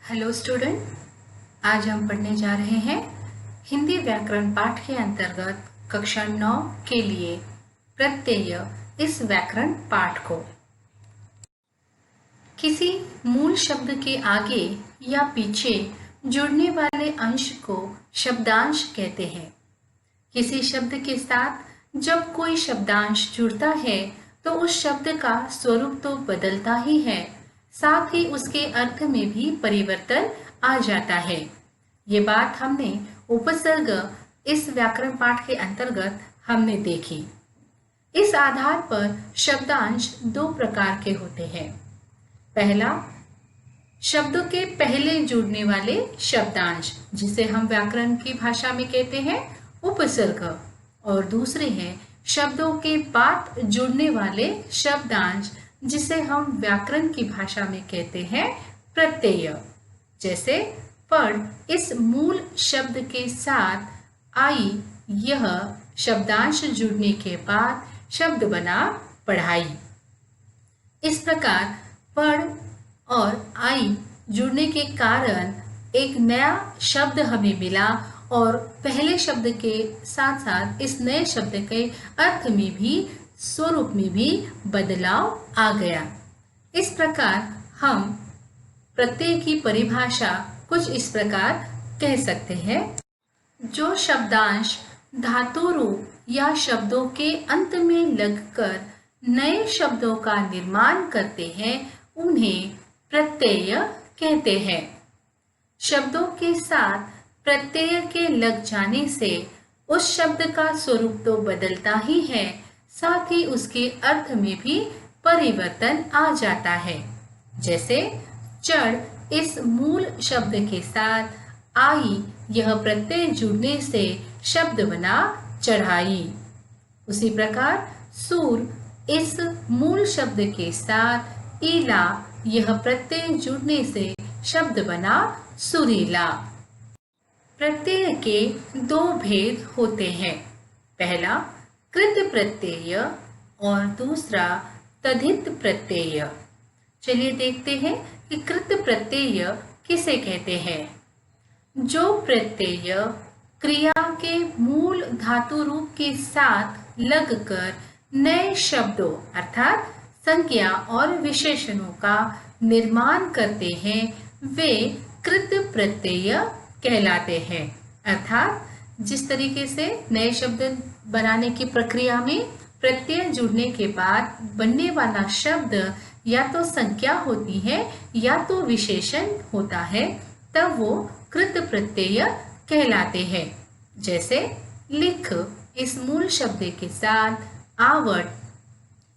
Hello student, आज हम पढ़ने जा रहे हैं हिंदी व्याकरण पाठ के अंतर्गत कक्षा 9 के लिए प्रत्यय इस व्याकरण पाठ को। किसी मूल शब्द के आगे या पीछे जुड़ने वाले अंश को शब्दांश कहते हैं। किसी शब्द के साथ जब कोई शब्दांश जुड़ता है तो उस शब्द का स्वरूप तो बदलता ही है, साथ ही उसके अर्थ में भी परिवर्तन आ जाता है। ये बात हमने उपसर्ग इस व्याकरण पाठ के अंतर्गत हमने देखी। इस आधार पर शब्दांश दो प्रकार के होते हैं। पहला, शब्दों के पहले जुड़ने वाले शब्दांश, जिसे हम व्याकरण की भाषा में कहते हैं उपसर्ग, और दूसरे हैं शब्दों के बाद जुड़ने वाले शब्दांश, जिसे हम व्याकरण की भाषा में कहते हैं प्रत्यय। जैसे पढ़ इस मूल शब्द के साथ आई, यह शब्दांश जुड़ने के बाद शब्द बना पढ़ाई। इस प्रकार पढ़ और आई जुड़ने के कारण एक नया शब्द हमें मिला और पहले शब्द के साथ साथ इस नए शब्द के अर्थ में भी, स्वरूप में भी बदलाव आ गया। इस प्रकार हम प्रत्यय की परिभाषा कुछ इस प्रकार कह सकते हैं। जो शब्दांश धातु रूप या शब्दों के अंत में लगकर नए शब्दों का निर्माण करते हैं, उन्हें प्रत्यय कहते हैं। शब्दों के साथ प्रत्यय के लग जाने से उस शब्द का स्वरूप तो बदलता ही है, साथ ही उसके अर्थ में भी परिवर्तन आ जाता है। जैसे चढ़ इस मूल शब्द के साथ आई, यह प्रत्यय जुड़ने से शब्द बना चढ़ाई। उसी प्रकार सूर इस मूल शब्द के साथ ईला, यह प्रत्यय जुड़ने से शब्द बना सुरीला। प्रत्यय के दो भेद होते हैं। पहला कृत प्रत्यय और दूसरा तद्धित प्रत्यय। चलिए देखते हैं कि कृत प्रत्यय किसे कहते हैं। जो प्रत्यय क्रिया के मूल धातु रूप के साथ लगकर नए शब्दों अर्थात संज्ञा और विशेषणों का निर्माण करते हैं, वे कृत प्रत्यय कहलाते हैं। अर्थात जिस तरीके से नए शब्द बनाने की प्रक्रिया में प्रत्यय जुड़ने के बाद बनने वाला शब्द या तो संज्ञा होती है या तो विशेषण होता है, तब वो कृत प्रत्यय कहलाते हैं। जैसे लिख इस मूल शब्द के साथ आवट,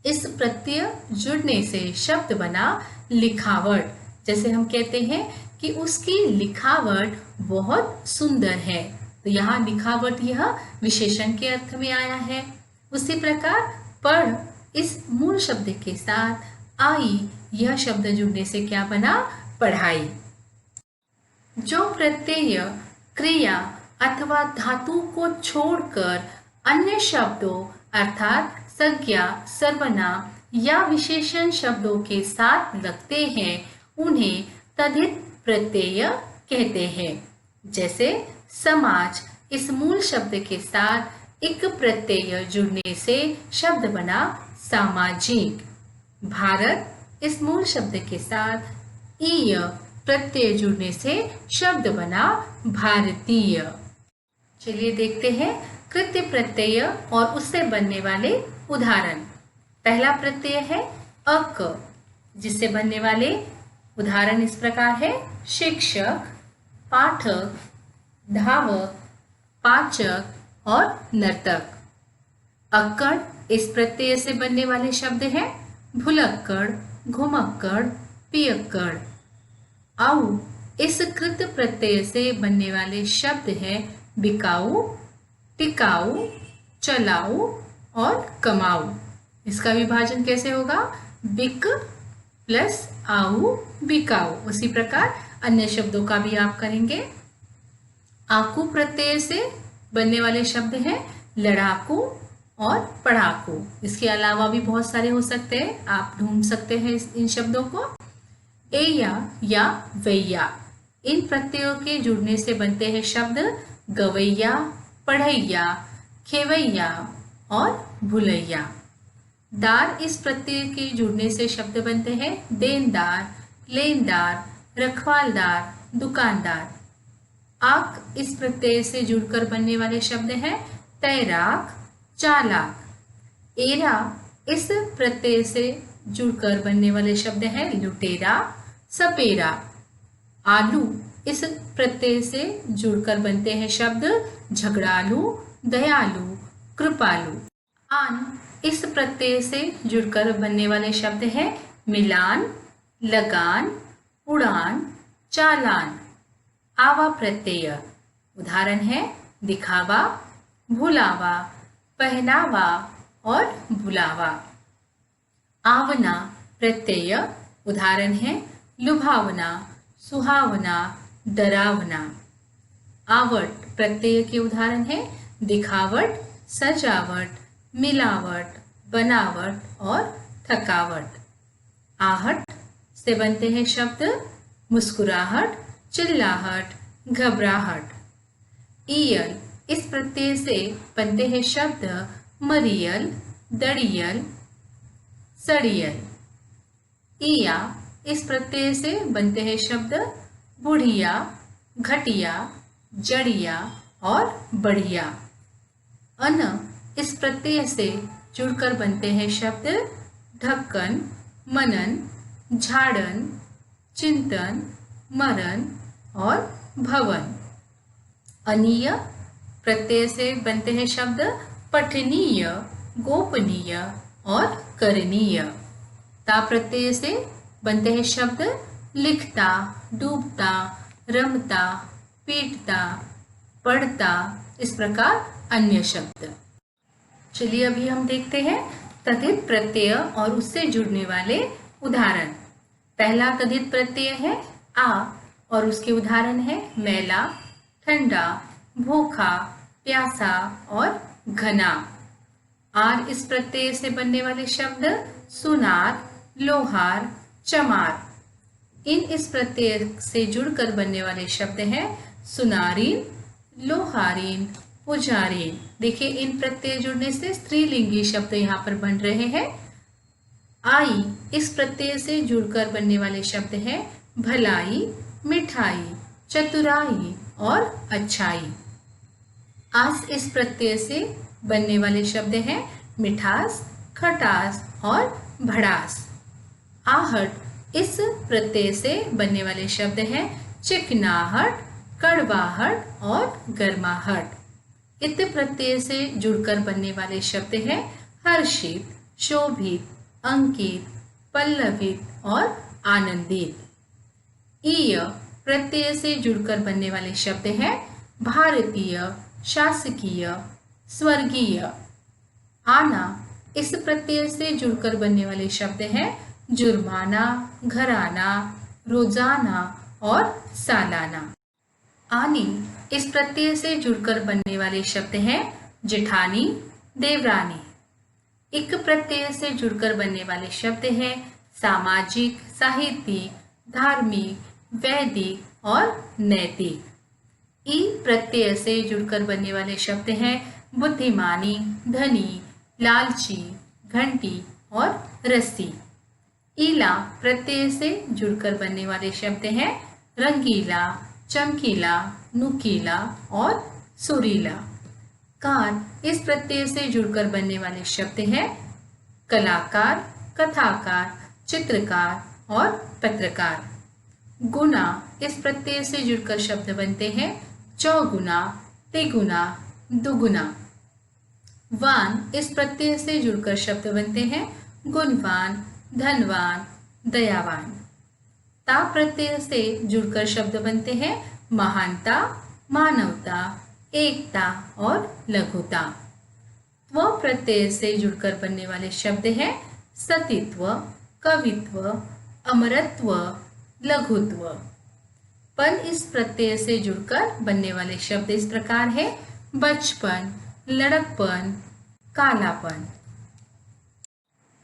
इस प्रत्यय जुड़ने से शब्द बना लिखावट। जैसे हम कहते हैं कि उसकी लिखावट बहुत सुंदर है, तो यहाँ लिखावट यह विशेषण के अर्थ में आया है। उसी प्रकार पढ़ इस मूल शब्द के साथ आई, यह शब्द जुड़ने से क्या बना पढ़ाई। जो प्रत्यय क्रिया अथवा धातु को छोड़कर अन्य शब्दों अर्थात संज्ञा, सर्वनाम या विशेषण शब्दों के साथ लगते हैं, उन्हें तद्धित प्रत्यय कहते हैं। जैसे समाज इस मूल शब्द के साथ एक प्रत्यय जुड़ने से शब्द बना सामाजिक। भारत इस मूल शब्द के साथ ईय प्रत्यय जुड़ने से शब्द बना भारतीय। चलिए देखते हैं कृत्य प्रत्यय और उससे बनने वाले उदाहरण। पहला प्रत्यय है अक, जिससे बनने वाले उदाहरण इस प्रकार है शिक्षक, पाठक, धावक, पाचक और नर्तक। अक्कड़ इस प्रत्यय से बनने वाले शब्द हैं भुलक्कड़, घुमक्कड़, पियक्कड़। आऊ इस कृत प्रत्यय से बनने वाले शब्द हैं बिकाऊ, टिकाऊ, चलाऊ और कमाऊ। इसका विभाजन कैसे होगा? बिक प्लस आऊ बिकाऊ। उसी प्रकार अन्य शब्दों का भी आप करेंगे। आकू प्रत्यय से बनने वाले शब्द हैं लड़ाकू और पढ़ाकू। इसके अलावा भी बहुत सारे हो सकते हैं, आप ढूंढ सकते हैं इन शब्दों को। एया या वैया इन प्रत्ययों के जुड़ने से बनते हैं शब्द गवैया, पढ़ैया, खेवैया और भुलैया। दार इस प्रत्यय के जुड़ने से शब्द बनते हैं देनदार, लेनदार, रखवालदार, दुकानदार। आक इस प्रत्यय से जुड़कर बनने वाले शब्द हैं तैराक, चालाक। एरा इस प्रत्यय से जुड़कर बनने वाले शब्द हैं लुटेरा, सपेरा। आलू इस प्रत्यय से जुड़कर बनते हैं शब्द झगड़ालू, दयालु, कृपालु। आन इस प्रत्यय से जुड़कर बनने वाले शब्द हैं मिलान, लगान, उड़ान, चालान। आवा प्रत्यय उदाहरण है दिखावा, भुलावा, पहनावा और बुलावा। आवना प्रत्यय उदाहरण है लुभावना, सुहावना, डरावना। आवट प्रत्यय के उदाहरण है दिखावट, सजावट, मिलावट, बनावट और थकावट। आहट से बनते हैं शब्द मुस्कुराहट, चिल्लाहट, घबराहट। ईयल इस प्रत्यय से बनते हैं शब्द मरियल, दड़ियल, सड़ियल। ईया इस प्रत्यय से बनते हैं शब्द बुढ़िया, घटिया, जड़िया और बढ़िया। अन इस प्रत्यय से जुड़कर बनते हैं शब्द ढक्कन, मनन, झाड़न, चिंतन, मरण और भवन। अनीय प्रत्यय से बनते हैं शब्द पठनीय, गोपनीय और करणीय। ता प्रत्यय से बनते हैं शब्द लिखता, डूबता, रमता, पीटता, पढ़ता, इस प्रकार अन्य शब्द। चलिए अभी हम देखते हैं तद्धित प्रत्यय और उससे जुड़ने वाले उदाहरण। पहला तद्धित प्रत्यय है आ और उसके उदाहरण है मैला, ठंडा, भूखा, प्यासा और घना। आर इस प्रत्यय से बनने वाले शब्द सुनार, लोहार, चमार। इन इस प्रत्यय से जुड़कर बनने वाले शब्द हैं सुनारीन, लोहारीन, पुजारीन। देखिए इन प्रत्यय जुड़ने से स्त्रीलिंगी शब्द यहाँ पर बन रहे हैं। आई इस प्रत्यय से जुड़कर बनने वाले शब्द हैं भलाई, मिठाई, चतुराई और अच्छाई। आस इस प्रत्यय से बनने वाले शब्द हैं मिठास, खटास और भड़ास। आहट इस प्रत्यय से बनने वाले शब्द हैं चिकनाहट, कड़वाहट और गर्माहट। इत प्रत्यय से जुड़कर बनने वाले शब्द हैं हर्षित, शोभित, अंकित, पल्लवित और आनंदित। ईय प्रत्यय से जुड़कर बनने वाले शब्द हैं भारतीय, शासकीय, स्वर्गीय। आना इस प्रत्यय से जुड़कर बनने वाले शब्द हैं जुर्माना, घराना, रोजाना और सालाना। आनी इस प्रत्यय से जुड़कर बनने वाले शब्द हैं जेठानी, देवरानी। इक प्रत्यय से जुड़कर बनने वाले शब्द हैं सामाजिक, साहित्यिक, धार्मिक, वैदिक और नैतिक। ई प्रत्यय से जुड़कर बनने वाले शब्द हैं बुद्धिमानी, धनी, लालची, घंटी और रस्सी। ईला प्रत्यय से जुड़कर बनने वाले शब्द हैं रंगीला, चमकीला, नुकीला और सुरीला। कार इस प्रत्यय से जुड़कर बनने वाले शब्द हैं कलाकार, कथाकार, चित्रकार और पत्रकार। गुना इस प्रत्यय से जुड़कर शब्द बनते हैं चौगुना, तिगुना, दुगुना। वान इस प्रत्यय से जुड़कर शब्द बनते हैं गुणवान, धनवान, दयावान। ता प्रत्यय से जुड़कर शब्द बनते हैं महानता, मानवता, एकता और लघुता। त्व प्रत्यय से जुड़कर बनने वाले शब्द हैं सतीत्व, कवित्व, अमरत्व, लघुत्व। पन इस प्रत्यय से जुड़कर बनने वाले शब्द इस प्रकार है बचपन, लड़कपन, कालापन।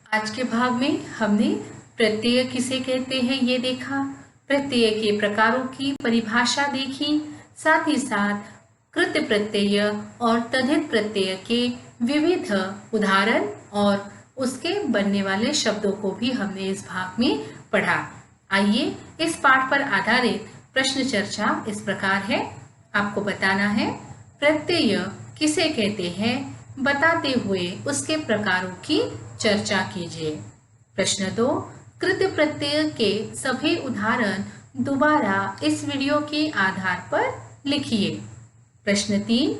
आज के भाग में हमने प्रत्यय किसे कहते हैं ये देखा। प्रत्यय के प्रकारों की परिभाषा देखी, साथ ही साथ कृत प्रत्यय और तद्धित प्रत्यय के विविध उदाहरण और उसके बनने वाले शब्दों को भी हमने इस भाग में पढ़ा। आइए इस पाठ पर आधारित प्रश्न चर्चा इस प्रकार है। आपको बताना है प्रत्यय किसे कहते हैं, बताते हुए उसके प्रकारों की चर्चा कीजिए। प्रश्न 2, कृत प्रत्यय के सभी उदाहरण दोबारा इस वीडियो के आधार पर लिखिए। प्रश्न 3,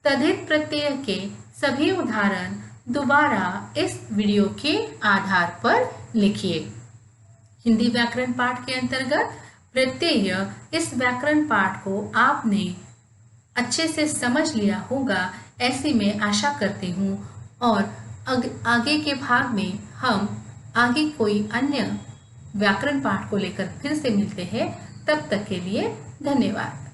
तद्धित प्रत्यय के सभी उदाहरण दोबारा इस वीडियो के आधार पर लिखिए। हिंदी व्याकरण पाठ के अंतर्गत प्रत्यय इस व्याकरण पाठ को आपने अच्छे से समझ लिया होगा, ऐसी मैं आशा करती हूँ। और आगे के भाग में हम आगे कोई अन्य व्याकरण पाठ को लेकर फिर से मिलते हैं। तब तक के लिए धन्यवाद।